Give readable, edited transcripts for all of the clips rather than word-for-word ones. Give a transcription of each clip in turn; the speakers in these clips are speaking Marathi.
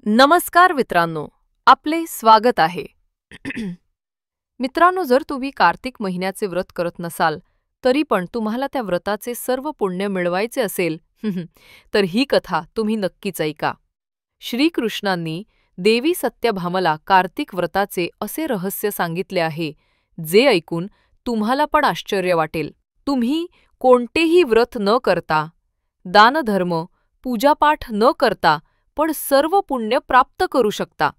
नमस्कार मित्रांनो, आपले स्वागत आहे. मित्रांनो, जर तुम्ही कार्तिक महिन्याचे व्रत करत नसाल तरी पण तुम्हाला त्या व्रताचे सर्व पुण्य मिळवायचे असेल तर ही कथा तुम्ही नक्कीच ऐका. श्रीकृष्णांनी देवी सत्यभामेला कार्तिक व्रताचे असे रहस्य सांगितले आहे जे ऐकून तुम्हाला पण आश्चर्य वाटेल. तुम्ही कोणतेही व्रत न करता, दानधर्म, पूजापाठ न करता पण सर्व पुण्य प्राप्त करू शकता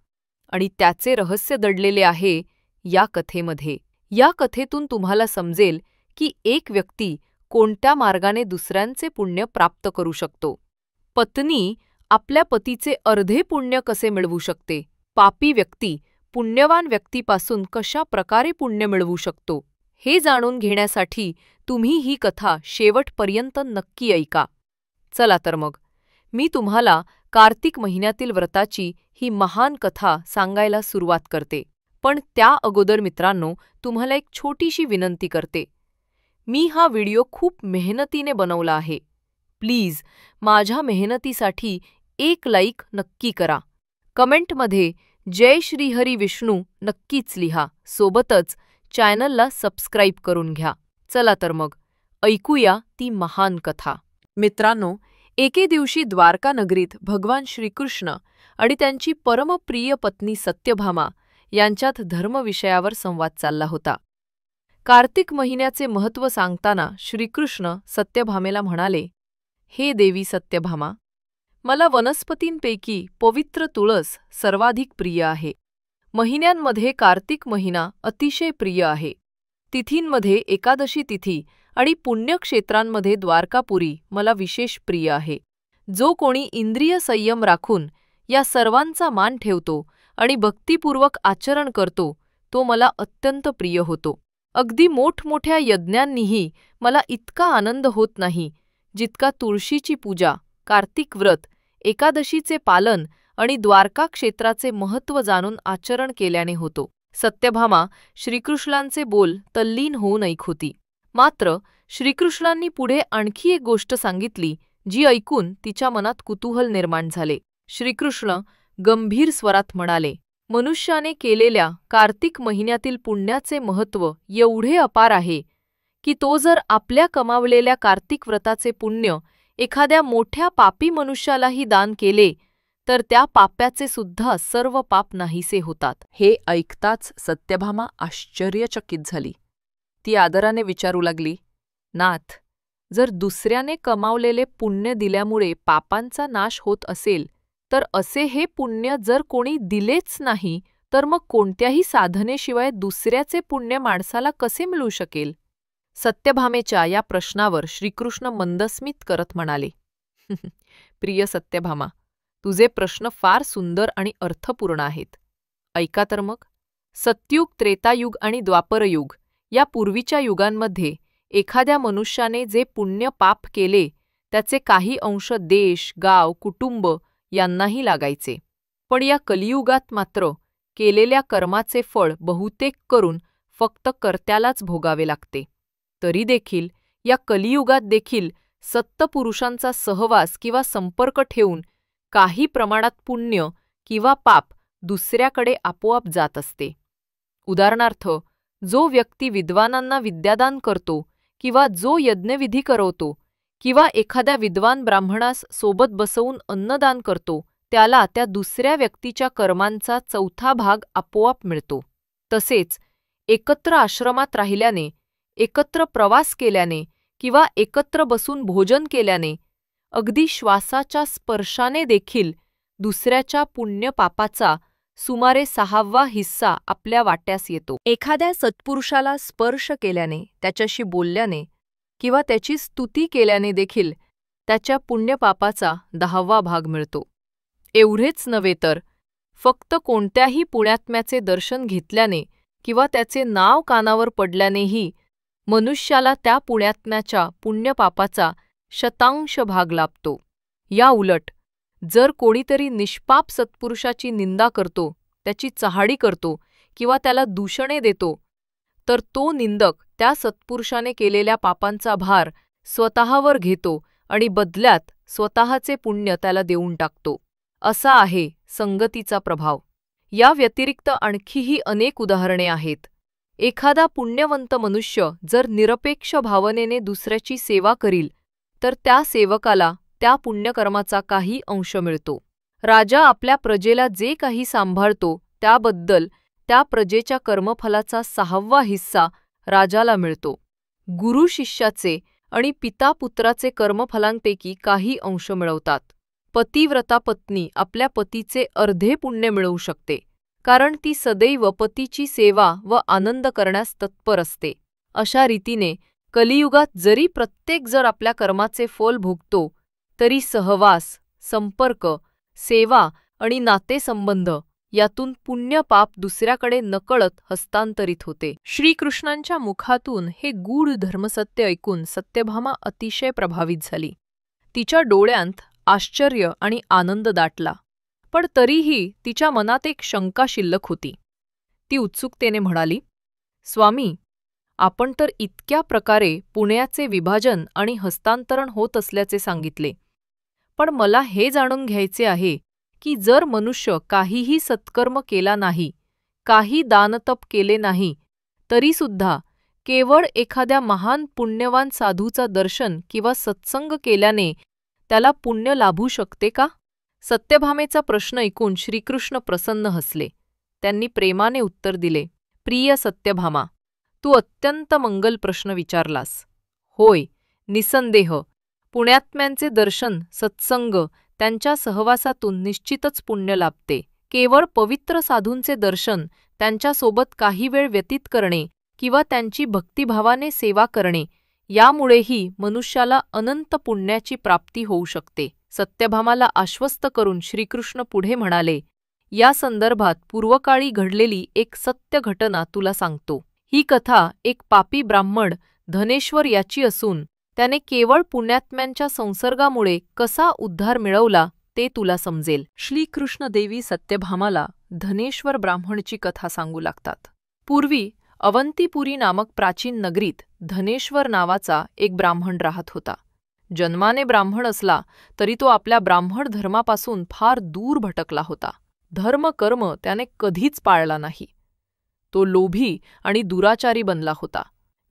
आणि त्याचे रहस्य दडलेले आहे या कथेमध्ये. या कथेतून तुम्हाला समजेल की एक व्यक्ती कोणत्या मार्गाने दुसऱ्यांचे पुण्य प्राप्त करू शकतो. पत्नी आपल्या पतीचे अर्धे पुण्य कसे मिळवू शकते. पापी व्यक्ती पुण्यवान व्यक्तीपासून कशा प्रकारे पुण्य मिळवू शकतो हे जाणून घेण्यासाठी तुम्ही ही कथा शेवटपर्यंत नक्की ऐका. चला तर मग मी तुम्हाला कार्तिक महिन्यातील व्रताची ही महान कथा सांगायला सुरुवात करते. पण त्या अगोदर मित्रांनो, तुम्हाला एक छोटीशी विनंती करते. मी हा व्हिडिओ खूप मेहनतीने बनवला आहे. प्लीज माझ्या मेहनतीसाठी एक लाईक नक्की करा. कमेंटमध्ये जय श्री हरी विष्णू नक्कीच लिहा. सोबतच चॅनलला सबस्क्राईब करून घ्या. चला तर मग ऐकूया ती महान कथा. मित्रांनो, एके दिवशी द्वारका नगरीत भगवान श्रीकृष्ण आणि त्यांची परमप्रिय पत्नी सत्यभामा यांच्यात धर्मविषयावर संवाद चालला होता. कार्तिक महिन्याचे महत्त्व सांगताना श्रीकृष्ण सत्यभामेला म्हणाले, हे देवी सत्यभामा, मला वनस्पतींपैकी पवित्र तुळस सर्वाधिक प्रिय आहे. महिन्यांमध्ये कार्तिक महिना अतिशय प्रिय आहे. तिथींमध्ये एकादशी तिथी आणि पुण्यक्षेत्रांमध्ये द्वारकापुरी मला विशेष प्रिय आहे. जो कोणी इंद्रिय संयम राखून या सर्वांचा मान ठेवतो आणि भक्तिपूर्वक आचरण करतो तो मला अत्यंत प्रिय होतो. अगदी मोठमोठ्या यज्ञांनीही मला इतका आनंद होत नाही जितका तुळशीची पूजा, कार्तिक व्रत, एकादशीचे पालन आणि द्वारका क्षेत्राचे महत्त्व जाणून आचरण केल्याने होतो. सत्यभामा श्रीकृष्णांचे बोल तल्लीन होऊन ऐकत होती. मात्र श्रीकृष्णांनी पुढे आणखी एक गोष्ट सांगितली जी ऐकून तिच्या मनात कुतूहल निर्माण झाले. श्रीकृष्ण गंभीर स्वरात म्हणाले, मनुष्याने केलेल्या कार्तिक महिन्यातील पुण्याचे महत्त्व एवढे अपार आहे की तो जर आपल्या कमावलेल्या कार्तिक व्रताचे पुण्य एखाद्या मोठ्या पापी मनुष्यालाही दान केले तर त्या पाप्याचे सुद्धा सर्व पाप नाहीसे होतात. हे ऐकताच सत्यभामा आश्चर्यचकित झाली. ती आदराने विचारू लागली, नाथ, जर दुसऱ्याने कमावलेले पुण्य दिल्यामुळे पापांचा नाश होत असेल तर असे हे पुण्य जर कोणी दिलेच नाही तर मग कोणत्याही साधनेशिवाय दुसऱ्याचे पुण्य माणसाला कसे मिळू शकेल. सत्यभामेच्या या प्रश्नावर श्रीकृष्ण मंदस्मित करत म्हणाले, प्रिय सत्यभामा, तुझे प्रश्न फार सुंदर आणि अर्थपूर्ण आहेत. ऐका तर मग. सतयुग, त्रेतायुग आणि द्वापरयुग या पूर्वीच्या युगांमध्ये एखाद्या मनुष्याने जे पुण्य पाप केले त्याचे काही अंश देश, गाव, कुटुंब यांनाही लागायचे. पण या कलियुगात मात्र केलेल्या कर्माचे फळ बहुतेक करून फक्त कर्त्यालाच भोगावे लागते. तरी देखील या कलियुगात देखील सत्पुरुषांचा सहवास किंवा संपर्क ठेवून काही प्रमाणात पुण्य किंवा पाप दुसऱ्याकडे आपोआप जात असते. उदाहरणार्थ, जो व्यक्ती विद्वानांना विद्यादान करतो किंवा जो यज्ञविधी करवतो किंवा एखाद्या विद्वान ब्राह्मणास सोबत बसवून अन्नदान करतो त्याला त्या दुसऱ्या व्यक्तीच्या कर्मांचा चौथा भाग आपोआप मिळतो. तसेच एकत्र आश्रमात राहिल्याने, एकत्र प्रवास केल्याने किंवा एकत्र बसून भोजन केल्याने, अगदी श्वासाच्या स्पर्शाने देखील दुसऱ्याच्या पुण्यपापाचा सुमारे 6वा हिस्सा आपल्या वाट्यास येतो. एखाद्या सत्पुरुषाला स्पर्श केल्याने, त्याच्याशी बोलल्याने किंवा त्याची स्तुती केल्याने देखील त्याच्या पुण्यपापाचा 10वा भाग मिळतो. एवढेच नव्हे तर फक्त कोणत्याही पुण्यात्म्याचे दर्शन घेतल्याने किंवा त्याचे नाव कानावर पडल्यानेही मनुष्याला त्या पुण्यात्म्याच्या पुण्यपापाचा शतांश भाग लाभतो. या उलट जर कोणीतरी निष्पाप सत्पुरुषाची निंदा करतो, त्याची चहाडी करतो किंवा त्याला दूषणे देतो तर तो निंदक त्या सत्पुरुषाने केलेल्या पापांचा भार स्वतःवर घेतो आणि बदल्यात स्वतःचे पुण्य त्याला देऊन टाकतो. असा आहे संगतीचा प्रभाव. या व्यतिरिक्त आणखीही अनेक उदाहरणे आहेत. एखादा पुण्यवंत मनुष्य जर निरपेक्ष भावनेने दुसऱ्याची सेवा करील तर त्या सेवकाला त्या पुण्यकर्माचा काही अंश मिळतो. राजा आपल्या प्रजेला जे काही सांभाळतो त्याबद्दल त्या प्रजेच्या कर्मफलाचा 6वा हिस्सा राजाला मिळतो. गुरु शिष्याचे आणि पिता पुत्राचे कर्मफलांपैकी काही अंश मिळवतात. पतिव्रता पत्नी आपल्या पतीचे अर्धे पुण्य मिळवू शकते, कारण ती सदैव पतीची सेवा व आनंद करण्यास तत्पर असते. अशा रीतीने कलियुगात जरी प्रत्येक जण आपल्या कर्माचे फल भोगतो, तरी सहवास, संपर्क, सेवा आणि नातेसंबंध यातून पुण्य पाप दुसऱ्याकडे नकळत हस्तांतरित होते. श्रीकृष्णांच्या मुखातून हे गूढ धर्मसत्य ऐकून सत्यभामा अतिशय प्रभावित झाली. तिच्या डोळ्यांत आश्चर्य आणि आनंद दाटला, पण तरीही तिच्या मनात एक शंका शिल्लक होती. ती उत्सुकतेने म्हणाली, स्वामी, आपण तर इतक्या प्रकारे पुण्याचे विभाजन आणि हस्तांतरण होत असल्याचे सांगितले, पण मला हे जाणून घ्यायचे आहे की जर मनुष्य काहीही सत्कर्म केला नाही, काही दानतप केले नाही, तरीसुद्धा केवळ एखाद्या महान पुण्यवान साधूचा दर्शन किंवा सत्संग केल्याने त्याला पुण्य लाभू शकते का? सत्यभामेचा प्रश्न ऐकून श्रीकृष्ण प्रसन्न हसले. त्यांनी प्रेमाने उत्तर दिले, प्रिय सत्यभामा, तू अत्यंत मंगल प्रश्न विचारलास. होय, निसंदेह पुण्यात्म्यांचे दर्शन, सत्संग, त्यांच्या सहवासातून निश्चितच पुण्य लाभते. केवळ पवित्र साधूंचे दर्शन, त्यांच्यासोबत काही वेळ व्यतीत करणे किंवा त्यांची भक्तिभावाने सेवा करणे यामुळेही मनुष्याला अनंत पुण्याची प्राप्ती होऊ शकते. सत्यभामाला आश्वस्त करून श्रीकृष्ण पुढे म्हणाले, या संदर्भात पूर्वकाळी घडलेली एक सत्य घटना तुला सांगतो. ही कथा एक पापी ब्राह्मण धनेश्वर याची असून त्याने केवळ पुण्यात्म्यांच्या संसर्गामुळे कसा उद्धार मिळवला ते तुला समजेल. श्रीकृष्ण देवी सत्यभामाला धनेश्वर ब्राह्मणची कथा सांगू लागतात. पूर्वी अवंतीपुरी नामक प्राचीन नगरीत धनेश्वर नावाचा एक ब्राह्मण राहत होता. जन्माने ब्राह्मण असला तरी तो आपल्या ब्राह्मण धर्मापासून फार दूर भटकला होता. धर्म कर्म त्याने कधीच पाळला नाही. तो लोभी आणि दुराचारी बनला होता.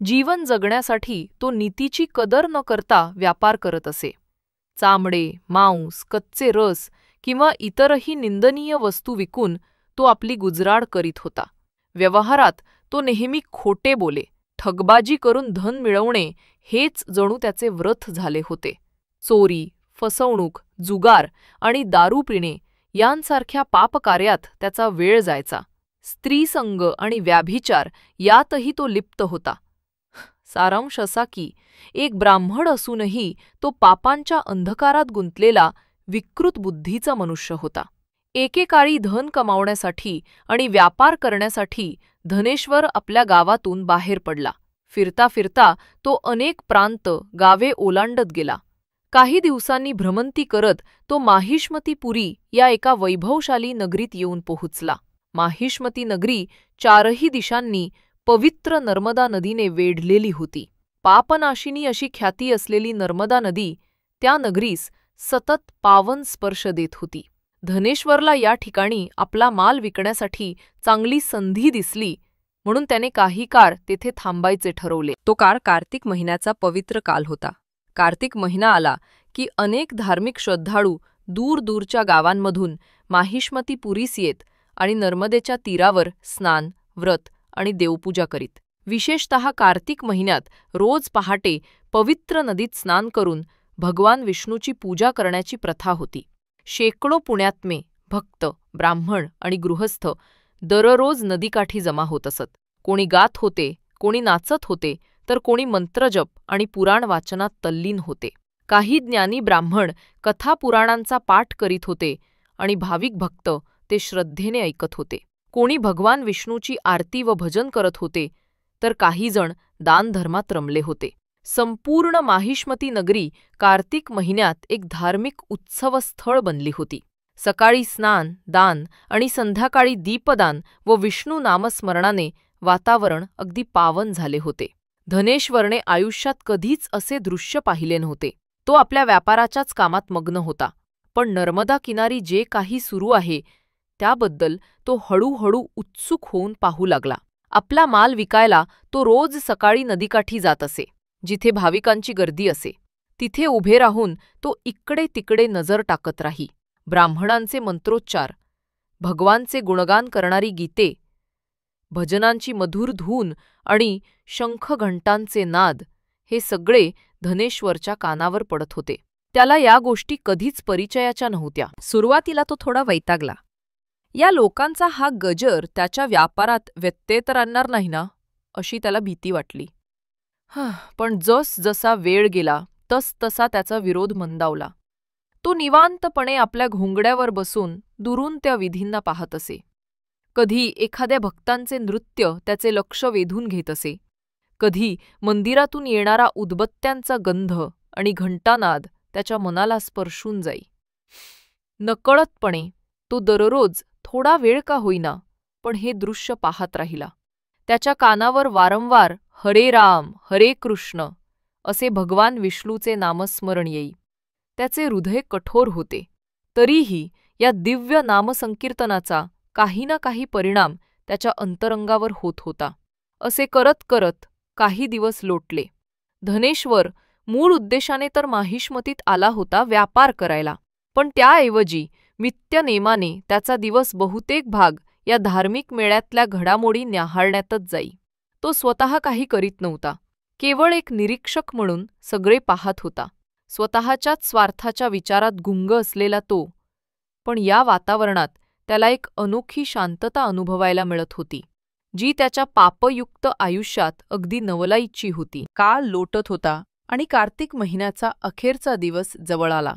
जीवन जगण्यासाठी तो नीतीची कदर न करता व्यापार करत असे. चामडे, मांस, कच्चे रस किंवा इतरही निंदनीय वस्तू विकून तो आपली गुजराड करीत होता. व्यवहारात तो नेहमी खोटे बोले, ठगबाजी करून धन मिळवणे हेच जणू त्याचे व्रत झाले होते. चोरी, फसवणूक, जुगार आणि दारू पिणे यांसारख्या पापकार्यात त्याचा वेळ जायचा. स्त्रीसंग आणि व्याभिचार यातही तो लिप्त होता. सारांश असा की एक ब्राह्मण असूनही तो पापांच्या अंधकारात गुंतलेला विकृत बुद्धीचा मनुष्य होता. एकेकाळी धन कमावण्यासाठी आणि व्यापार करण्यासाठी धनेश्वर आपल्या गावातून बाहेर पडला. फिरता फिरता तो अनेक प्रांत, गावे ओलांडत गेला. काही दिवसांनी भ्रमंती करत तो माहिष्मतीपुरी या एका वैभवशाली नगरीत येऊन पोहोचला. माहिष्मती नगरी चारही दिशांनी पवित्र नर्मदा नदीने वेढलेली होती. पापनाशिनी अशी ख्याती असलेली नर्मदा नदी त्या नगरीस सतत पावन स्पर्श देत होती. धनेश्वरला या ठिकाणी आपला माल विकण्यासाठी चांगली संधी दिसली, म्हणून त्याने काही काळ तेथे थांबायचे ठरवले. तो काळ कार्तिक महिन्याचा पवित्र काल होता. कार्तिक महिना आला की अनेक धार्मिक श्रद्धाळू दूरदूरच्या गावांमधून माहिष्मतीपुरीस येत आणि नर्मदेच्या तीरावर स्नान, व्रत आणि देवपूजा करीत. विशेषतः कार्तिक महिन्यात रोज पहाटे पवित्र नदीत स्नान करून भगवान विष्णूची पूजा करण्याची प्रथा होती. शेकडो पुण्यात्मे, भक्त, ब्राह्मण आणि गृहस्थ दररोज नदीकाठी जमा होत असत. कोणी गात होते, कोणी नाचत होते, तर कोणी मंत्रजप आणि पुराण वाचनात तल्लीन होते. काही ज्ञानी ब्राह्मण कथा पुराणांचा पाठ करीत होते आणि भाविक भक्त ते श्रद्धेने ऐकत होते. कोणी भगवान विष्णूची आरती व भजन करत होते, तर काही जण दानधर्मात रमले होते. संपूर्ण माहिष्मती नगरी कार्तिक महिन्यात एक धार्मिक उत्सवस्थळ बनली होती. सकाळी स्नान, दान आणि संध्याकाळी दीपदान व विष्णू नामस्मरणाने वातावरण अगदी पावन झाले होते. धनेश्वरने आयुष्यात कधीच असे दृश्य पाहिले नव्हते. तो आपल्या व्यापाराच्याच कामात मग्न होता, पण नर्मदा किनारी जे काही सुरू आहे त्याबद्दल तो हळूहळू उत्सुक होऊन पाहू लागला. आपला माल विकायला तो रोज सकाळी नदीकाठी जात असे, जिथे भाविकांची गर्दी असे. तिथे उभे राहून तो इकडे तिकडे नजर टाकत राही. ब्राह्मणांचे मंत्रोच्चार, भगवानचे गुणगान करणारी गीते, भजनांची मधुर धून आणि शंखघंटांचे नाद हे सगळे धनेश्वरच्या कानावर पडत होते. त्याला या गोष्टी कधीच परिचयाच्या नव्हत्या. सुरुवातीला तो थोडा वैतागला. या लोकांचा हा गजर त्याच्या व्यापारात व्यत्यय तर आणणार नाही ना, अशी त्याला भीती वाटली. पण जसा वेळ गेला तसा त्याचा विरोध मंदावला. तो निवांतपणे आपल्या घोंगड्यावर बसून दुरून त्या विधींना पाहत असे. कधी एखाद्या भक्तांचे नृत्य त्याचे लक्ष वेधून घेत असे, कधी मंदिरातून येणारा उदबत्त्यांचा गंध आणि घंटानाद त्याच्या मनाला स्पर्शून जाई. नकळतपणे तो दररोज थोडा वेळ का होईना पण हे दृश्य पाहत राहिला. त्याच्या कानावर वारंवार हरे राम हरे कृष्ण असे भगवान विष्णूचे नामस्मरण येई. त्याचे हृदय कठोर होते, तरीही या दिव्य नामसंकीर्तनाचा काही ना काही परिणाम त्याच्या अंतरंगावर होत होता. असे करत करत काही दिवस लोटले. धनेश्वर मूळ उद्देशाने तर माहिष्मतीत आला होता व्यापार करायला, पण त्याऐवजी नित्यनेमाने त्याचा दिवस बहुतेक भाग या धार्मिक मेळ्यातल्या घडामोडी न्याहाळण्यातच जाई. तो स्वतः काही करीत नव्हता, केवळ एक निरीक्षक म्हणून सगळे पाहत होता. स्वतःच्याच स्वार्थाच्या विचारात गुंग असलेला तो, पण या वातावरणात त्याला एक अनोखी शांतता अनुभवायला मिळत होती, जी त्याच्या पापयुक्त आयुष्यात अगदी नवलाईची होती. काळ लोटत होता आणि कार्तिक महिन्याचा अखेरचा दिवस जवळ आला.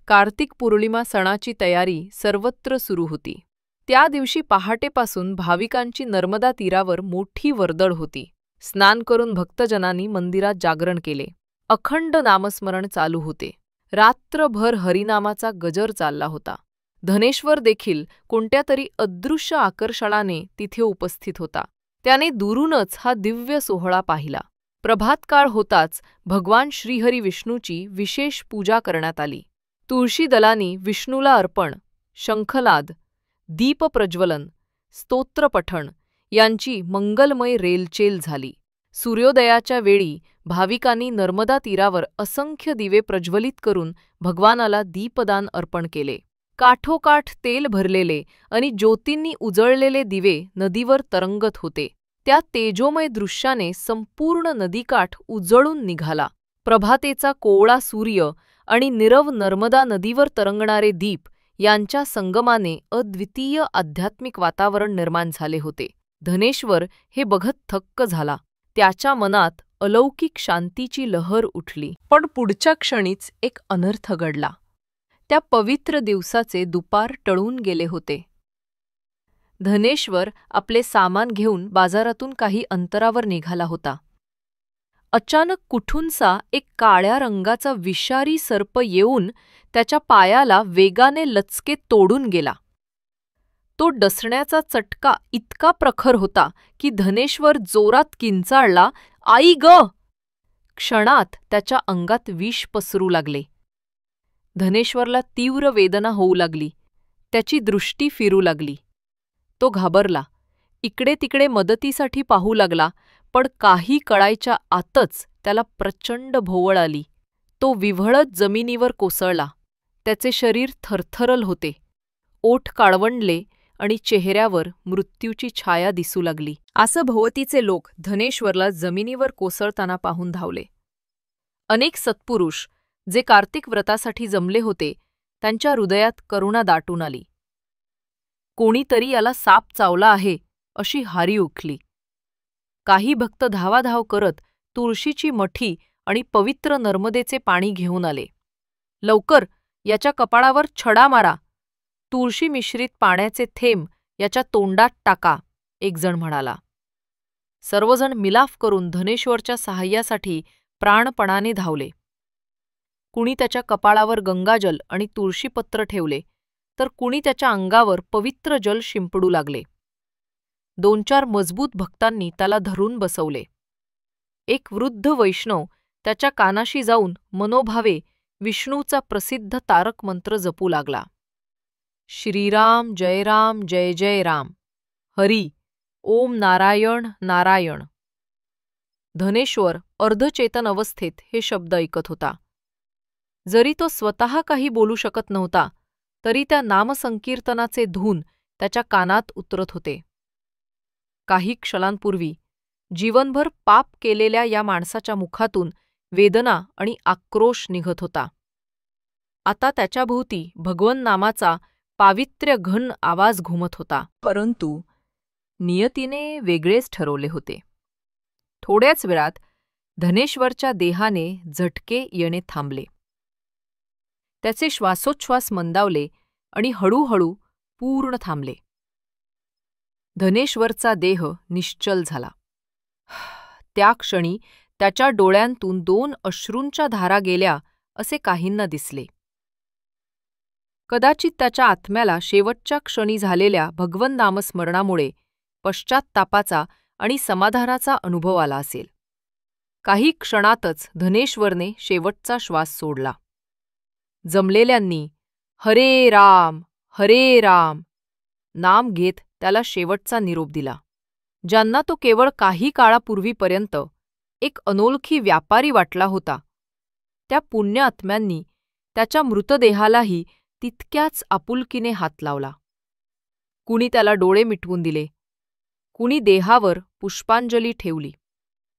कार्तिक पौर्णिमा सणाची तयारी सर्वत्र सुरू होती. त्या दिवशी पहाटेपासून भाविकांची नर्मदा तीरावर मोठी वर्दळ होती. स्नान करून भक्तजनांनी मंदिरात जागरण केले. अखंड नामस्मरण चालू होते. रात्रभर हरिनामाचा गजर चालला होता. धनेश्वर देखील कोणत्या तरी अदृश्य आकर्षणाने तिथे उपस्थित होता. त्याने दुरूनच हा दिव्य सोहळा पाहिला. प्रभातकाळ होताच भगवान श्रीहरी विष्णूची विशेष पूजा करण्यात आली. तुळशी दलांनी विष्णूला अर्पण, शंखनाद, दीपप्रज्वलन, स्तोत्रपठण यांची मंगलमय रेलचेल झाली. सूर्योदयाच्या वेळी भाविकांनी नर्मदा तीरावर असंख्य दिवे प्रज्वलित करून भगवानाला दीपदान अर्पण केले. काठोकाठ तेल भरलेले आणि ज्योतींनी उजळलेले दिवे नदीवर तरंगत होते. त्या तेजोमय दृश्याने संपूर्ण नदीकाठ उजळून निघाला. प्रभातेचा कोवळा सूर्य आणि नीरव नर्मदा नदीवर तरंगणारे दीप यांच्या संगमाने अद्वितीय आध्यात्मिक वातावरण निर्माण झाले होते. धनेश्वर हे बघत थक्क झाला. त्याच्या मनात अलौकिक शांतीची लहर उठली. पण पुढच्या क्षणीच एक अनर्थ घडला. त्या पवित्र दिवसाचे दुपार टळून गेले होते. धनेश्वर आपले सामान घेऊन बाजारातून काही अंतरावर निघाला होता. अचानक कुठूनसा एक काळ्या रंगाचा विषारी सर्प येऊन त्याच्या पायाला वेगाने लचके तोडून गेला. तो डसण्याचा चटका इतका प्रखर होता की धनेश्वर जोरात किंचाळला, "आई ग!" क्षणात त्याच्या अंगात विष पसरू लागले. धनेश्वरला तीव्र वेदना होऊ लागली. त्याची दृष्टी फिरू लागली. तो घाबरला. इकडे तिकडे मदतीसाठी पाहू लागला, पण काही कळायच्या आतच त्याला प्रचंड भोवळ आली. तो विव्हळत जमिनीवर कोसळला. त्याचे शरीर थरथरल होते. ओठ काळवंडले आणि चेहऱ्यावर मृत्यूची छाया दिसू लागली. आसभोवतीचे लोक धनेश्वरला जमिनीवर कोसळताना पाहून धावले. अनेक सत्पुरुष जे कार्तिक व्रतासाठी जमले होते, त्यांच्या हृदयात करुणा दाटून आली. कोणीतरी याला साप चावला आहे अशी हारी उठली. काही भक्त धावाधाव करत तुळशीची मठी आणि पवित्र नर्मदेचे पाणी घेऊन आले. "लवकर याच्या कपाळावर छडा मारा, तुळशी मिश्रित पाण्याचे थेंब याच्या तोंडात टाका," एक जण म्हणाला. सर्वजण मिलाफ करून धनेश्वरच्या सहाय्यासाठी प्राणपणाने धावले. कुणी त्याच्या कपाळावर गंगाजल आणि तुळशीपत्र ठेवले, तर कुणी त्याच्या अंगावर पवित्र जल शिंपडू लागले. 2-4 मजबूत भक्तांनी त्याला धरून बसवले. एक वृद्ध वैष्णव त्याच्या कानाशी जाऊन मनोभावे विष्णूचा प्रसिद्ध तारक मंत्र जपू लागला. श्रीराम जय राम जय जय राम. हरी, ओम नारायण नारायण. धनेश्वर अर्धचेतन अवस्थेत हे शब्द ऐकत होता. जरी तो स्वतः काही बोलू शकत नव्हता, तरी त्या नामसंकीर्तनाचे धून त्याच्या कानात उतरत होते. काही क्षणांपूर्वी जीवनभर पाप केलेल्या या माणसाच्या मुखातून वेदना आणि आक्रोश निघत होता. आता त्याच्याभोवती भगवन नामाचा पावित्र्य घन आवाज घुमत होता. परंतु नियतीने वेगळेच ठरवले होते. थोड्याच वेळात धनेश्वरच्या देहाने झटके येणे थांबले. त्याचे श्वासोच्छ्वास मंदावले आणि हळूहळू पूर्ण थांबले. धनेश्वरचा देह निश्चल झाला. त्या क्षणी त्याच्या डोळ्यांतून 2 अश्रूंच्या धारा गेल्या असे काहींना दिसले. कदाचित त्याच्या आत्म्याला शेवटच्या क्षणी झालेल्या भगवन नामस्मरणामुळे पश्चात्तापाचा आणि समाधानाचा अनुभव आला असेल. काही क्षणातच धनेश्वरने शेवटचा श्वास सोडला. जमलेल्यांनी हरे राम हरे राम नाम घेत त्याला शेवटचा निरोप दिला. ज्यांना तो केवळ काही काळापूर्वीपर्यंत एक अनोळखी व्यापारी वाटला होता, त्या पुण्य आत्म्यांनी त्याच्या मृतदेहालाही तितक्याच आपुलकीने हात लावला. कुणी त्याला डोळे मिटवून दिले, कुणी देहावर पुष्पांजली ठेवली.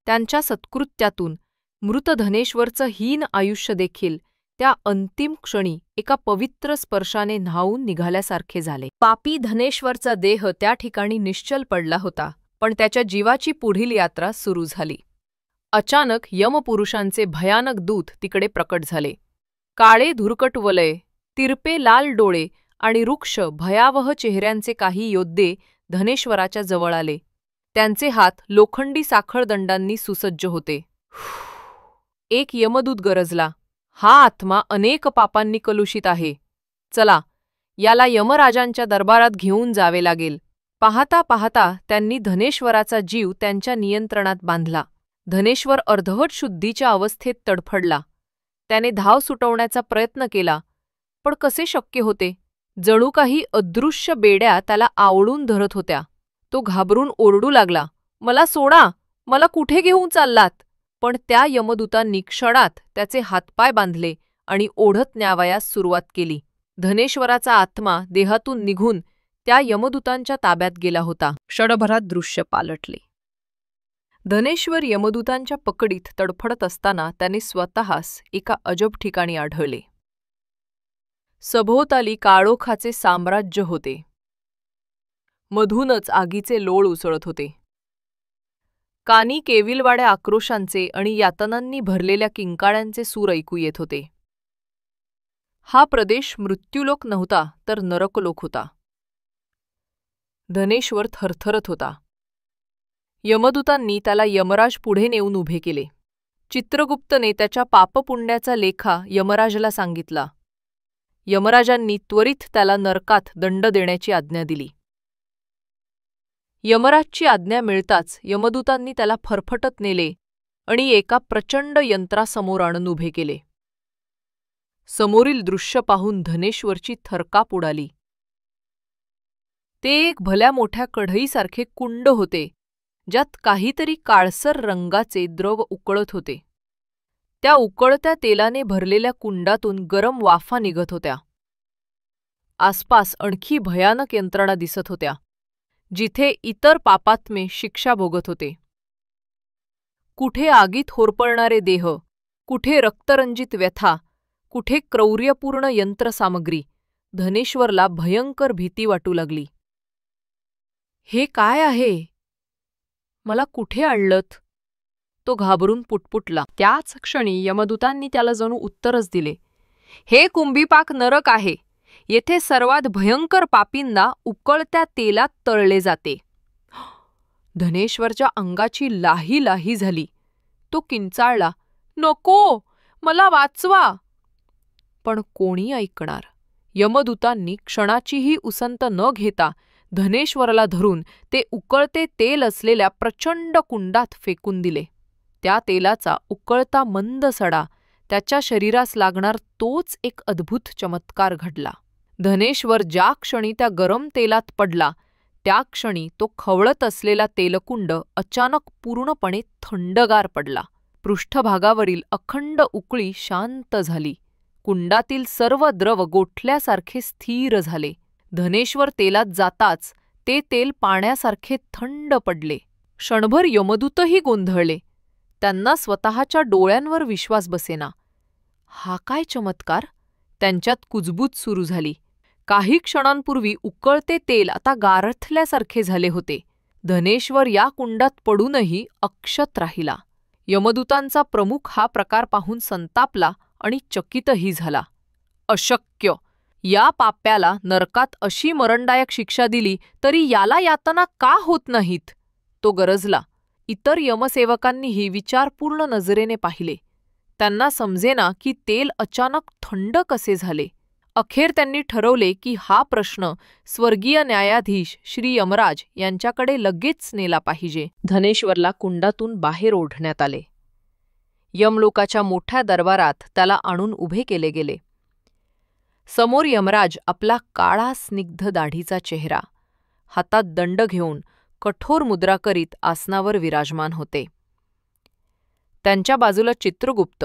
त्यांच्या सत्कृत्यातून मृत धनेश्वरचं हीन आयुष्य देखील त्या अंतिम क्षणी एका पवित्र स्पर्शाने न्हावून निघाल्यासारखे झाले. पापी धनेश्वरचा देह त्या ठिकाणी निश्चल पडला होता, पण त्याच्या जीवाची पुढील यात्रा सुरू झाली. अचानक यमपुरुषांचे भयानक दूत तिकडे प्रकट झाले. काळे धुरकट वलय, तिरपे लाल डोळे आणि रुक्ष भयावह चेहऱ्यांचे काही योद्धे धनेश्वराच्या जवळ आले. त्यांचे हात लोखंडी साखळदंडांनी सुसज्ज होते. एक यमदूत गरजला, हा आत्मा अनेक पापांनी कलुषित आहे. चला, याला यमराजांच्या दरबारात घेऊन जावे लागेल. पाहता पाहता त्यांनी धनेश्वराचा जीव त्यांच्या नियंत्रणात बांधला. धनेश्वर अर्धवट शुद्धीच्या अवस्थेत तडफडला. त्याने धाव सुटवण्याचा प्रयत्न केला, पण कसे शक्य होते? जणू काही अदृश्य बेड्या त्याला आवळून धरत होत्या. तो घाबरून ओरडू लागला, मला सोडा, मला कुठे घेऊन चाललात? पण त्या यमदूतांनी क्षणात त्याचे हातपाय बांधले आणि ओढत न्यावयास सुरुवात केली. धनेश्वराचा आत्मा देहातून निघून त्या यमदूतांच्या ताब्यात गेला होता. क्षणभरात दृश्य पालटले. धनेश्वर यमदूतांच्या पकडीत तडफडत असताना त्याने स्वतःस एका अजब ठिकाणी आढळले. सभोवताली काळोखाचे साम्राज्य होते. मधूनच आगीचे लोळ उसळत होते. कानी केविलवाड्या आक्रोशांचे आणि यातनांनी भरलेल्या किंकाळ्यांचे सूर ऐकू येत होते. हा प्रदेश मृत्यूलोक नव्हता, तर नरकलोक होता. धनेश्वर थरथरत होता. यमदूतांनी त्याला यमराज पुढे नेऊन उभे केले. चित्रगुप्तने त्याच्या पापपुण्याचा लेखा यमराजाला सांगितला. यमराजांनी त्वरित त्याला नरकात दंड देण्याची आज्ञा दिली. यमराजची आज्ञा मिळताच यमदूतांनी त्याला फरफटत नेले आणि एका प्रचंड यंत्रासमोर आणून उभे केले. समोरील दृश्य पाहून धनेश्वरची थरकाप उडाली. ते एक भल्या मोठ्या कढईसारखे कुंड होते, ज्यात काहीतरी काळसर रंगाचे द्रव उकळत होते. त्या उकळत्या तेलाने भरलेल्या कुंडातून गरम वाफा निघत होत्या. आसपास आणखी भयानक यंत्रणा दिसत होत्या, जिथे इतर पापात्मे शिक्षा भोगत होते. कुठे आगीत होरपळणारे देह, कुठे रक्तरंजित व्यथा, कुठे क्रौर्यपूर्ण यंत्रसामग्री. धनेश्वरला भयंकर भीती वाटू लागली. हे काय आहे? मला कुठे आणलत? तो घाबरून पुटपुटला. त्याच क्षणी यमदूतांनी त्याला जणू उत्तरच दिले. हे कुंभीपाक नरक आहे. येथे सर्वात भयंकर पापींना उकळत्या तेलात तळले जाते. धनेश्वरच्या अंगाची लाही लाही झाली. तो किंचाळला, नको, मला वाचवा. पण कोणी ऐकणार? यमदूतांनी क्षणाचीही उसंत न घेता धनेश्वराला धरून ते उकळते तेल असलेल्या प्रचंड कुंडात फेकून दिले. त्या तेलाचा उकळता मंद सडा त्याच्या शरीरास लागणार तोच एक अद्भुत चमत्कार घडला. धनेश्वर ज्या क्षणी त्या गरम तेलात पडला त्या क्षणी तो खवळत असलेला तेलकुंड अचानक पूर्णपणे थंडगार पडला. पृष्ठभागावरील अखंड उकळी शांत झाली. कुंडातील सर्व द्रव गोठल्यासारखे स्थिर झाले. धनेश्वर तेलात जाताच ते तेल पाण्यासारखे थंड पडले. क्षणभर यमदूतही गोंधळले. त्यांना स्वतःच्या डोळ्यांवर विश्वास बसेना. हा काय चमत्कार? त्यांच्यात कुजबूज सुरू झाली. काही क्षणांपूर्वी उकळते तेल आता गारठल्यासारखे झाले होते. धनेश्वर या कुंडात पडूनही अक्षत राहिला. यमदूतांचा प्रमुख हा प्रकार पाहून संतापला आणि चकितही झाला. अशक्य! या पाप्याला नरकात अशी मरणदायक शिक्षा दिली तरी याला यातना का होत नाहीत? तो गरजला. इतर यमसेवकांनीही विचारपूर्ण नजरेने पाहिले. त्यांना समजेना की तेल अचानक थंड कसे झाले. अखेर त्यांनी ठरवले की हा प्रश्न स्वर्गीय न्यायाधीश श्री यमराज यांच्याकडे लगेच नेला पाहिजे. धनेश्वरला कुंडातून बाहेर ओढण्यात आले. यमलोकाच्या मोठ्या दरबारात त्याला आणून उभे केले गेले. समोर यमराज आपला काळा स्निग्ध दाढीचा चेहरा, हातात दंड घेऊन कठोर मुद्रा करीत आसनावर विराजमान होते. त्यांच्या बाजूला चित्रगुप्त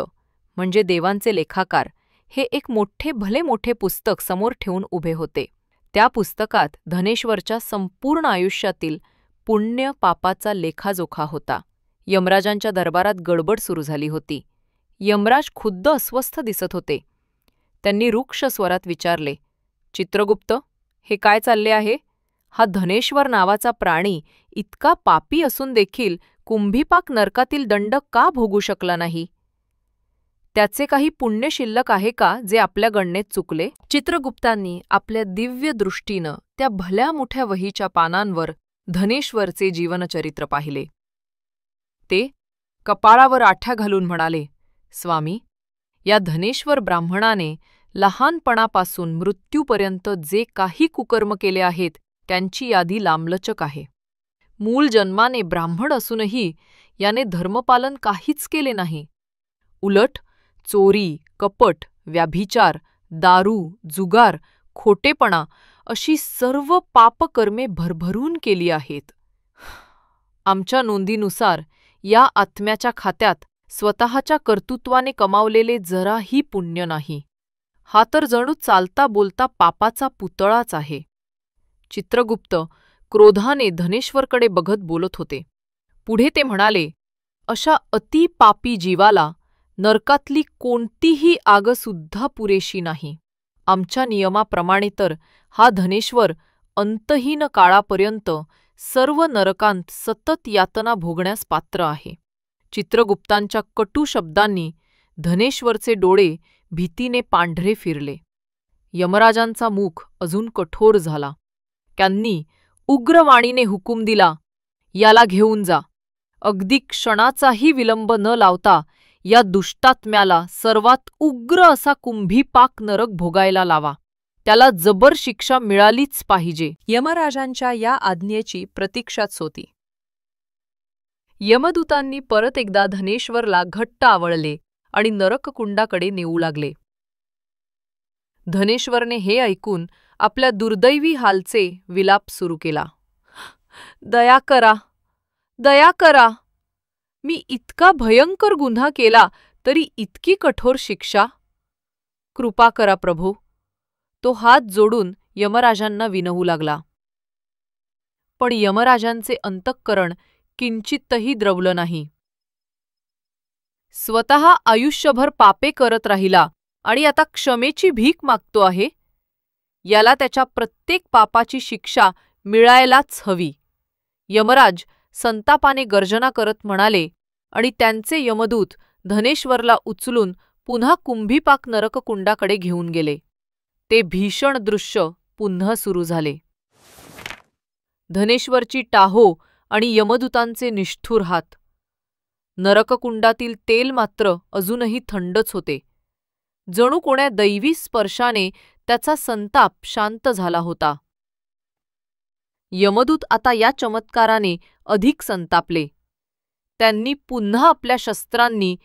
म्हणजे देवांचे लेखाकार हे एक भले मोठे पुस्तक समोर ठेवून उभे होते. त्या पुस्तकात धनेश्वरच्या संपूर्ण आयुष्यातील पुण्य पापाचा लेखाजोखा होता. यमराजांच्या दरबारात गडबड सुरू झाली होती. यमराज खुद्द अस्वस्थ दिसत होते. त्यांनी रुक्ष स्वरात विचारले, चित्रगुप्त, हे काय चालले आहे? हा धनेश्वर नावाचा प्राणी इतका पापी असून देखील कुंभीपाक नरकातील दंड का भोगू शकला नाही? त्याचे काही पुण्य शिल्लक आहे का जे आपल्या गणनेत चुकले? चित्रगुप्तांनी आपल्या दिव्य दृष्टीनं त्या भल्या मोठ्या वहीच्या पानांवर धनेश्वरचे जीवनचरित्र पाहिले. ते कपाळावर आठ्या घालून म्हणाले, स्वामी, या धनेश्वर ब्राह्मणाने लहानपणापासून मृत्यूपर्यंत जे काही कुकर्म केले आहेत त्यांची यादी लांबलचक आहे. मूळ जन्माने ब्राह्मण असूनही याने धर्मपालन काहीच केले नाही. उलट चोरी, कपट, व्याभिचार, दारू, जुगार, खोटेपणा अशी सर्व पापकर्मे भरभरून केली आहेत. आमच्या नोंदीनुसार या आत्म्याच्या खात्यात स्वतःच्या कर्तृत्वाने कमावलेले जराही पुण्य नाही. हा तर जणू चालता बोलता पापाचा पुतळाच आहे. चित्रगुप्त क्रोधाने धनेश्वरकडे बघत बोलत होते. पुढे ते म्हणाले, अशा अतिपापी जीवाला नरकातली कोणतीही आगसुद्धा पुरेशी नाही. आमच्या नियमाप्रमाणे तर हा धनेश्वर अंतहीन काळापर्यंत सर्व नरकांत सतत यातना भोगण्यास पात्र आहे. चित्रगुप्तांच्या कटू शब्दांनी धनेश्वरचे डोळे भीतीने पांढरे फिरले. यमराजांचा मुख अजून कठोर झाला. त्यांनी उग्रवाणीने हुकूम दिला, याला घेऊन जा. अगदी क्षणाचाही विलंब न लावता या दुष्टात्म्याला सर्वात उग्र असा कुंभीपाक नरक भोगायला लावा. त्याला जबर शिक्षा मिळालीच पाहिजे. यमराजांच्या या आज्ञेची प्रतीक्षाच होती. यमदूतांनी परत एकदा धनेश्वरला घट्ट आवळले आणि नरककुंडाकडे नेऊ लागले. धनेश्वरने हे ऐकून आपल्या दुर्दैवी हालचे विलाप सुरू केला. दया करा, दया करा. मी इतका भयंकर गुन्हा केला तरी इतकी कठोर शिक्षा? कृपा करा प्रभू. तो हात जोडून यमराजांना विनवू लागला. पण यमराजांचे अंतःकरण किंचितही द्रवलं नाही. स्वतः आयुष्यभर पापे करत राहिला आणि आता क्षमेची भीक मागतो आहे. याला त्याच्या प्रत्येक पापाची शिक्षा मिळायलाच हवी. यमराज संतापाने गर्जना करत म्हणाले आणि त्यांचे यमदूत धनेश्वरला उचलून पुन्हा कुंभीपाक नरककुंडाकडे घेऊन गेले. ते भीषण दृश्य पुन्हा सुरू झाले. धनेश्वरची टाहो आणि यमदूतांचे निष्ठुर हात. नरककुंडातील तेल मात्र अजूनही थंडच होते. जणू कोण्या दैवी स्पर्शाने त्याचा संताप शांत झाला होता. यमदूत आता या चमत्काराने अधिक संतापले. त्यांनी पुन्हा आपल्या शस्त्रांनी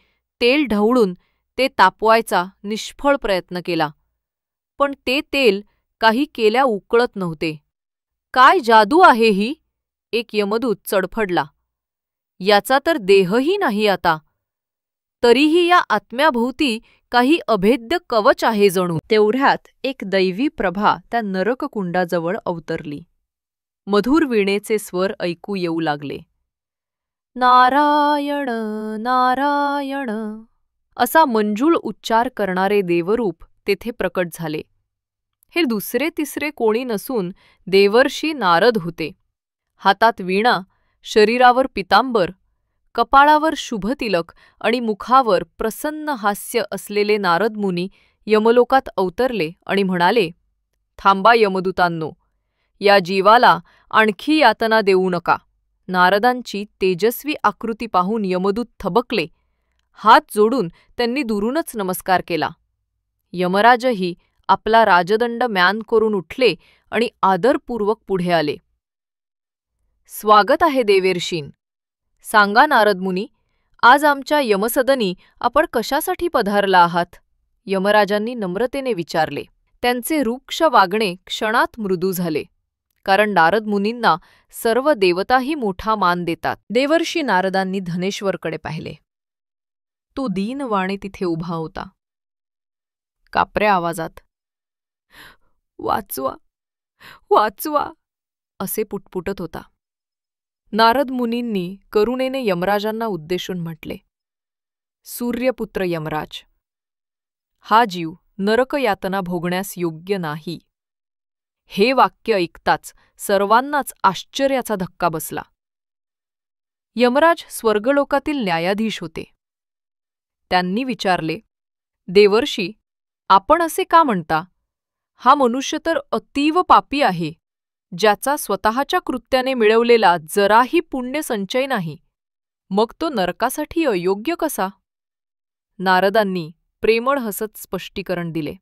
तेल ढवळून ते तापवायचा निष्फळ प्रयत्न केला. पण ते तेल काही केल्या उकळत नव्हते. काय जादू आहे ही? एक यमदूत चडफडला. याचा तर देहही नाही आता. तरीही या आत्म्याभोवती काही अभेद्य कवच आहे जणू. तेवढ्यात एक दैवी प्रभा त्या नरककुंडाजवळ अवतरली. मधुर वीणेचे स्वर ऐकू येऊ लागले. नारायण नारायण असा मंजूळ उच्चार करणारे देवरूप तेथे प्रकट झाले. हे दुसरे तिसरे कोणी नसून देवर्षी नारद होते. हातात वीणा, शरीरावर पितांबर, कपाळावर शुभतिलक आणि मुखावर प्रसन्न हास्य असलेले नारद मुनी यमलोकात अवतरले आणि म्हणाले, थांबा यमदूतांनो, या जीवाला आणखी यातना देऊ नका. नारदांची तेजस्वी आकृती पाहून यमदूत थबकले. हात जोडून त्यांनी दुरूनच नमस्कार केला. यमराजही आपला राजदंड म्यान करून उठले आणि आदरपूर्वक पुढे आले. स्वागत आहे देवेर्षीं. सांगा नारद मुनी, आज आमच्या यमसदनी आपण कशासाठी पधारला आहात? यमराजांनी नम्रतेने विचारले. त्यांचे रुक्ष वागणे क्षणात मृदू झाले, कारण नारद मुनींना सर्व देवताही मोठा मान देतात. देवर्षी नारदांनी धनेश्वरकडे पाहिले. तो दीनवाणे तिथे उभा होता. कापऱ्या आवाजात वाचवा वाचवा असे पुटपुटत होता. नारद मुनींनी करुणेने यमराजांना उद्देशून म्हटले, सूर्यपुत्र यमराज, हा जीव नरकयातना भोगण्यास योग्य नाही. हे वाक्य ऐकताच सर्वांनाच आश्चर्याचा धक्का बसला. यमराज स्वर्गलोकातील न्यायाधीश होते. त्यांनी विचारले, देवर्षी, आपण असे का म्हणता? हा मनुष्य तर अतीव पापी आहे, ज्याचा स्वतःच्या कृत्याने मिळवलेला जराही पुण्य संचय नाही. मग तो नरकासाठी अयोग्य कसा? नारदांनी प्रेमळ हसत स्पष्टीकरण दिले.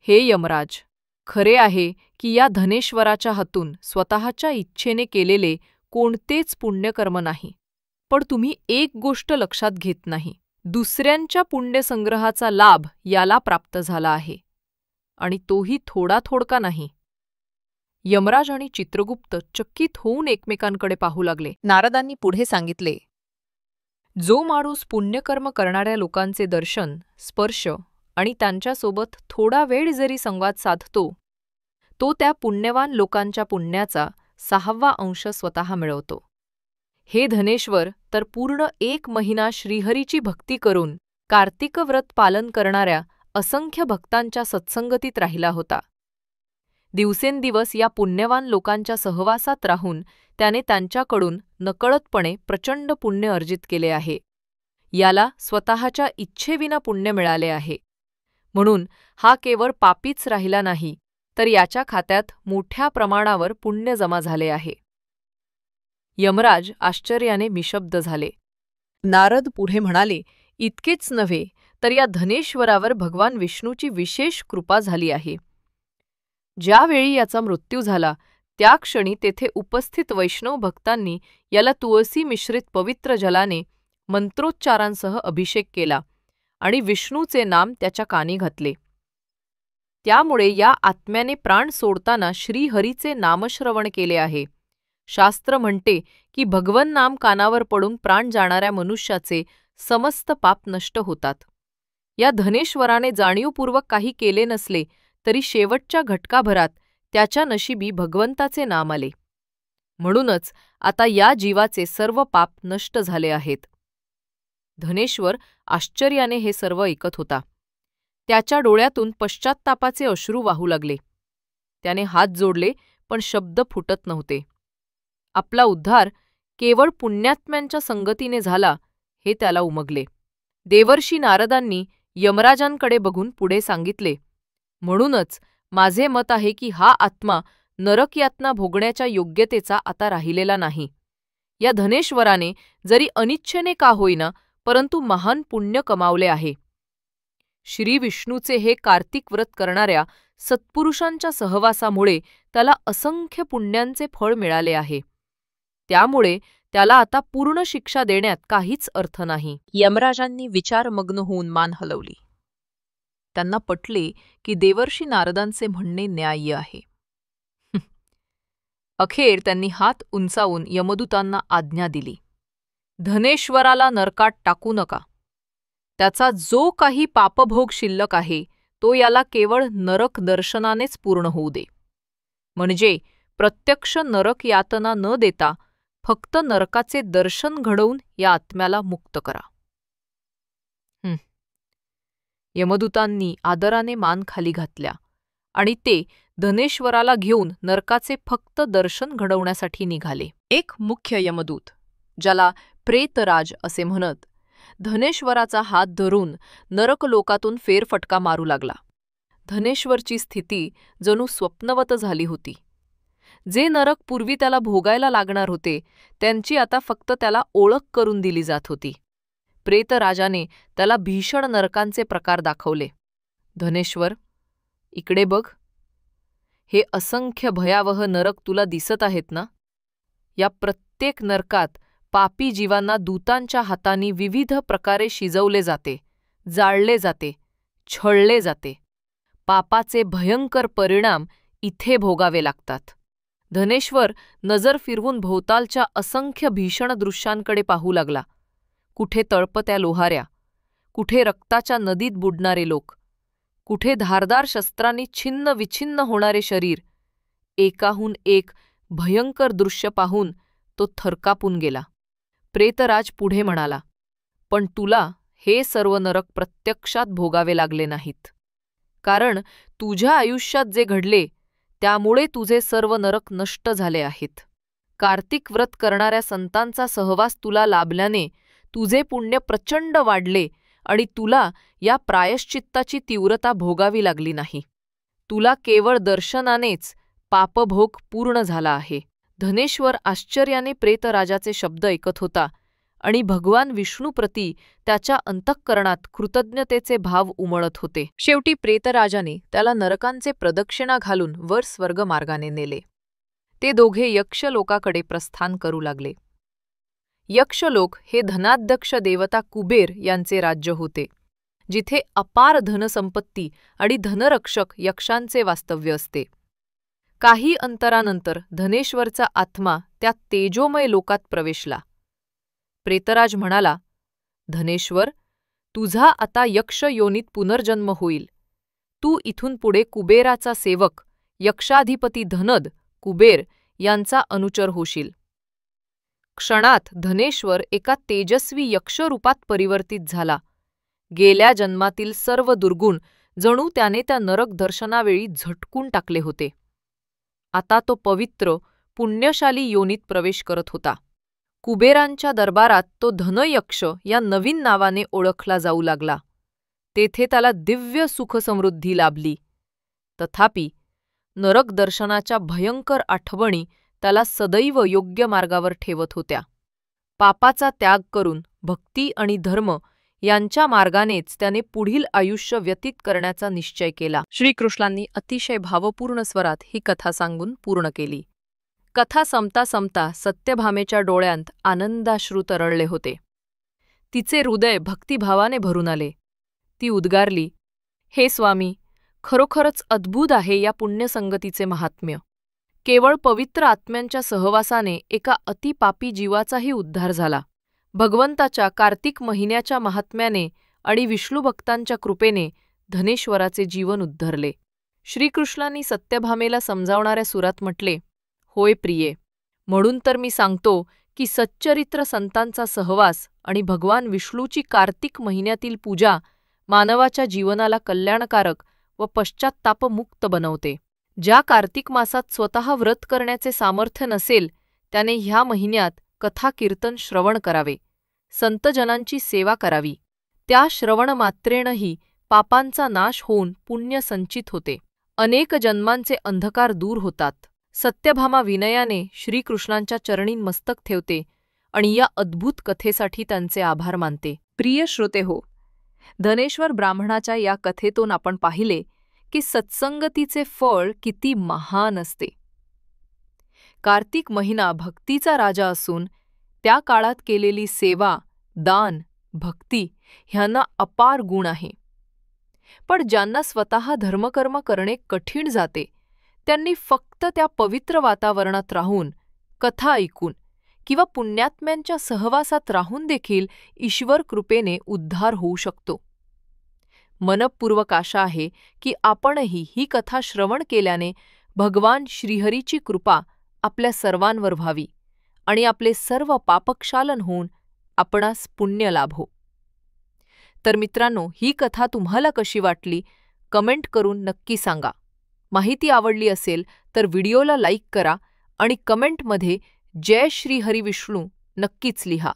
हे यमराज, खरे आहे की या धनेश्वराच्या हातून स्वतःच्या इच्छेने केलेले कोणतेच पुण्यकर्म नाही. पण तुम्ही एक गोष्ट लक्षात घेत नाही. दुसऱ्यांच्या पुण्यसंग्रहाचा लाभ याला प्राप्त झाला आहे, आणि तोही थोडा थोडका नाही. यमराज आणि चित्रगुप्त चकित होऊन एकमेकांकडे पाहू लागले. नारदांनी पुढे सांगितले, जो माणूस पुण्यकर्म करणाऱ्या लोकांचे दर्शन, स्पर्श आणि त्यांच्यासोबत थोडा वेळ जरी संवाद साधतो, तो त्या पुण्यवान लोकांच्या पुण्याचा 6वा अंश स्वतः मिळवतो. हे धनेश्वर तर पूर्ण 1 महिना श्रीहरीची भक्ती करून कार्तिक व्रत पालन करणाऱ्या असंख्य भक्तांच्या सत्संगतीत राहिला होता. दिवसेंदिवस या पुण्यवान लोकांच्या सहवासात राहून त्याने त्यांच्याकडून नकळतपणे प्रचंड पुण्य अर्जित केले आहे. याला स्वतःच्या इच्छेविना पुण्य मिळाले आहे. म्हणून हा केवळ पापीच राहिला नाही, तर याच्या खात्यात मोठ्या प्रमाणावर पुण्य जमा झाले आहे. यमराज आश्चर्याने निशब्द झाले. नारद पुढे म्हणाले, इतकेच नव्हे तर या धनेश्वरावर भगवान विष्णूची विशेष कृपा झाली आहे. ज्यावेळी याचा मृत्यू झाला त्या क्षणी तेथे उपस्थित वैष्णव भक्तांनी याला तुळसी मिश्रित पवित्र जलाने मंत्रोच्चारांसह अभिषेक केला आणि विष्णूचे नाम त्याच्या कानी घातले. त्यामुळे या आत्म्याने प्राण सोडताना श्रीहरीचे नामश्रवण केले आहे. शास्त्र म्हणते की भगवन नाम कानावर पडून प्राण जाणाऱ्या मनुष्याचे समस्त पाप नष्ट होतात. या धनेश्वराने जाणीवपूर्वक काही केले नसले तरी शेवटच्या घटकाभरात त्याच्या नशिबी भगवंताचे नाम आले. म्हणूनच आता या जीवाचे सर्व पाप नष्ट झाले आहेत. धनेश्वर आश्चर्याने हे सर्व ऐकत होता. त्याच्या डोळ्यातून पश्चात्तापाचे अश्रू वाहू लागले. त्याने हात जोडले, पण शब्द फुटत नव्हते. आपला उद्धार केवळ पुण्यात्म्यांच्या संगतीने झाला हे त्याला उमगले. देवर्षी नारदांनी यमराजांकडे बघून पुढे सांगितले, म्हणूनच माझे मत आहे की हा आत्मा नरकयातना भोगण्याच्या योग्यतेचा आता राहिलेला नाही. या धनेश्वराने जरी अनिच्छेने का होईना परंतु महान पुण्य कमावले आहे. श्री विष्णूचे हे कार्तिक व्रत करणाऱ्या सत्पुरुषांच्या सहवासामुळे त्याला असंख्य पुण्यांचे फळ मिळाले आहे. त्यामुळे त्याला आता पूर्ण शिक्षा देण्यात काहीच अर्थ नाही. यमराजांनी विचारमग्न होऊन मान हलवली. त्यांना पटले की देवर्षी नारदांचे म्हणणे न्याय्य आहे. अखेर त्यांनी हात उंचावून यमदूतांना आज्ञा दिली, धनेश्वराला नरकात टाकू नका. त्याचा जो काही पापभोग शिल्लक आहे तो याला केवळ नरक दर्शनानेच पूर्ण होऊ दे. म्हणजे प्रत्यक्ष नरक यातना न देता फक्त नरकाचे दर्शन घडवून या आत्म्याला मुक्त करा. यमदूतांनी आदराने मान खाली घातल्या आणि ते धनेश्वराला घेऊन नरकाचे फक्त दर्शन घडवण्यासाठी निघाले. एक मुख्य यमदूत, ज्याला प्रेतराज असे म्हणत, धनेश्वराचा हात धरून नरकलोकातून फेरफटका मारू लागला. धनेश्वरची स्थिती जणू स्वप्नवत झाली होती. जे नरक पूर्वी त्याला भोगायला लागणार होते त्यांची आता फक्त त्याला ओळख करून दिली जात होती. प्रेतराजाने त्याला भीषण नरकांचे प्रकार दाखवले. धनेश्वर, इकडे बघ. हे असंख्य भयावह नरक तुला दिसत आहेत ना? या प्रत्येक नरकात पापी जीवांना दूतांच्या हातांनी विविध प्रकारे शिजवले जाते, जाळले जाते, छळले जाते. पापाचे भयंकर परिणाम इथे भोगावे लागतात. धनेश्वर नजर फिरवून भोवतालच्या असंख्य भीषण दृश्यांकडे पाहू लागला. कुठे तळपत्या लोहाऱ्या, कुठे रक्ताच्या नदीत बुडणारे लोक, कुठे धारदार शस्त्रांनी छिन्न विछिन्न होणारे शरीर. एकाहून एक भयंकर दृश्य पाहून तो थरकापून गेला. प्रेतराज पुढे म्हणाला, पण तुला हे सर्व नरक प्रत्यक्षात भोगावे लागले नाहीत. कारण तुझ्या आयुष्यात जे घडले त्यामुळे तुझे सर्व नरक नष्ट झाले आहेत. कार्तिक व्रत करणाऱ्या संतांचा सहवास तुला लाभल्याने तुझे पुण्य प्रचंड वाढले आणि तुला या प्रायश्चित्ताची तीव्रता भोगावी लागली नाही. तुला केवळ दर्शनानेच पापभोग पूर्ण झाला आहे. धनेश्वर आश्चर्याने प्रेतराजाचे शब्द ऐकत होता आणि भगवान विष्णूप्रती त्याच्या अंतःकरणात कृतज्ञतेचे भाव उमळत होते. शेवटी प्रेतराजाने त्याला नरकांचे प्रदक्षिणा घालून वर स्वर्गमार्गाने नेले. ते दोघे यक्षलोकाकडे प्रस्थान करू लागले. यक्षलोक हे धनाध्यक्ष देवता कुबेर यांचे राज्य होते, जिथे अपार धनसंपत्ती आणि धनरक्षक यक्षांचे वास्तव्य असते. काही अंतरानंतर धनेश्वरचा आत्मा त्या तेजोमय लोकात प्रवेशला. प्रेतराज म्हणाला, धनेश्वर, तुझा आता यक्ष योनीत पुनर्जन्म होईल. तू इथून पुढे कुबेराचा सेवक, यक्षाधिपती धनद कुबेर यांचा अनुचर होशील. क्षणात धनेश्वर एका तेजस्वी यक्षरूपात परिवर्तित झाला. गेल्या जन्मातील सर्व दुर्गुण जणू त्याने त्या नरक दर्शनावेळी झटकून टाकले होते. आता तो पवित्र, पुण्यशाली योनीत प्रवेश करत होता. कुबेरांच्या दरबारात तो धनयक्ष या नवीन नावाने ओळखला जाऊ लागला. तेथे त्याला दिव्य सुखसमृद्धी लाभली. तथापि नरक दर्शनाच्या भयंकर आठवणी त्याला सदैव योग्य मार्गावर ठेवत होत्या. पापाचा त्याग करून भक्ती आणि धर्म यांच्या मार्गानेच त्याने पुढील आयुष्य व्यतीत करण्याचा निश्चय केला. श्रीकृष्णांनी अतिशय भावपूर्ण स्वरात ही कथा सांगून पूर्ण केली. कथा संपता संपता सत्यभामेच्या डोळ्यांत आनंदाश्रू तरळले होते. तिचे हृदय भक्तिभावाने भरून आले. ती उद्गारली, हे स्वामी, खरोखरच अद्भुत आहे या पुण्यसंगतीचे महात्म्य. केवळ पवित्र आत्म्यांच्या सहवासाने एका अतिपापी जीवाचाही उद्धार झाला. भगवंताच्या कार्तिक महिन्याच्या महात्म्याने आणि विष्णुभक्तांच्या कृपेने धनेश्वराचे जीवन उद्धरले. श्रीकृष्णांनी सत्यभामेला समजावणाऱ्या सुरात म्हटले, होय प्रिये, म्हणून तर मी सांगतो की सच्चरित्र संतांचा सहवास आणि भगवान विष्णूची कार्तिक महिन्यातील पूजा मानवाच्या जीवनाला कल्याणकारक व पश्चात्तापमुक्त बनवते. ज्या कार्तिक मासात स्वतः व्रत करण्याचे सामर्थ्य नसेल त्याने ह्या महिन्यात कथा कीर्तन श्रवण करावे, संतजनांची सेवा करावी. त्या श्रवणमात्रेनंही पापांचा नाश होऊन पुण्य संचित होते. अनेक जन्मांचे अंधकार दूर होतात. सत्यभामा विनयाने श्रीकृष्णांच्या चरणी मस्तक ठेवते आणि या अद्भुत कथेसाठी त्यांचे आभार मानते. प्रिय श्रोते हो, धनेश्वर ब्राह्मणाच्या या कथेतून आपण पाहिले की सत्संगतीचे फळ किती महान असते. कार्तिक महिना भक्तीचा राजा असून त्या काळात केलेली सेवा, दान, भक्ती ह्यांना अपार गुण आहे. पण ज्यांना स्वतः धर्मकर्म करणे कठीण जाते, त्यांनी फक्त त्या पवित्र वातावरणात राहून, कथा ऐकून किंवा पुण्यात्म्यांच्या सहवासात राहून देखील ईश्वर कृपेने उद्धार होऊ शकतो. मनःपूर्वक आशा आहे की आपणही ही कथा श्रवण केल्याने भगवान श्रीहरीची कृपा आपल्या सर्वांवर व्हावी आणि आपले सर्व पापक्षालन होऊन आपणास पुण्य लाभो. तर मित्रांनो, ही कथा तुम्हाला कशी वाटली कमेंट करून नक्की सांगा. माहिती आवडली असेल तर व्हिडिओला लाईक करा आणि कमेंटमध्ये जय श्री हरी विष्णू नक्कीच लिहा.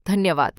धन्यवाद.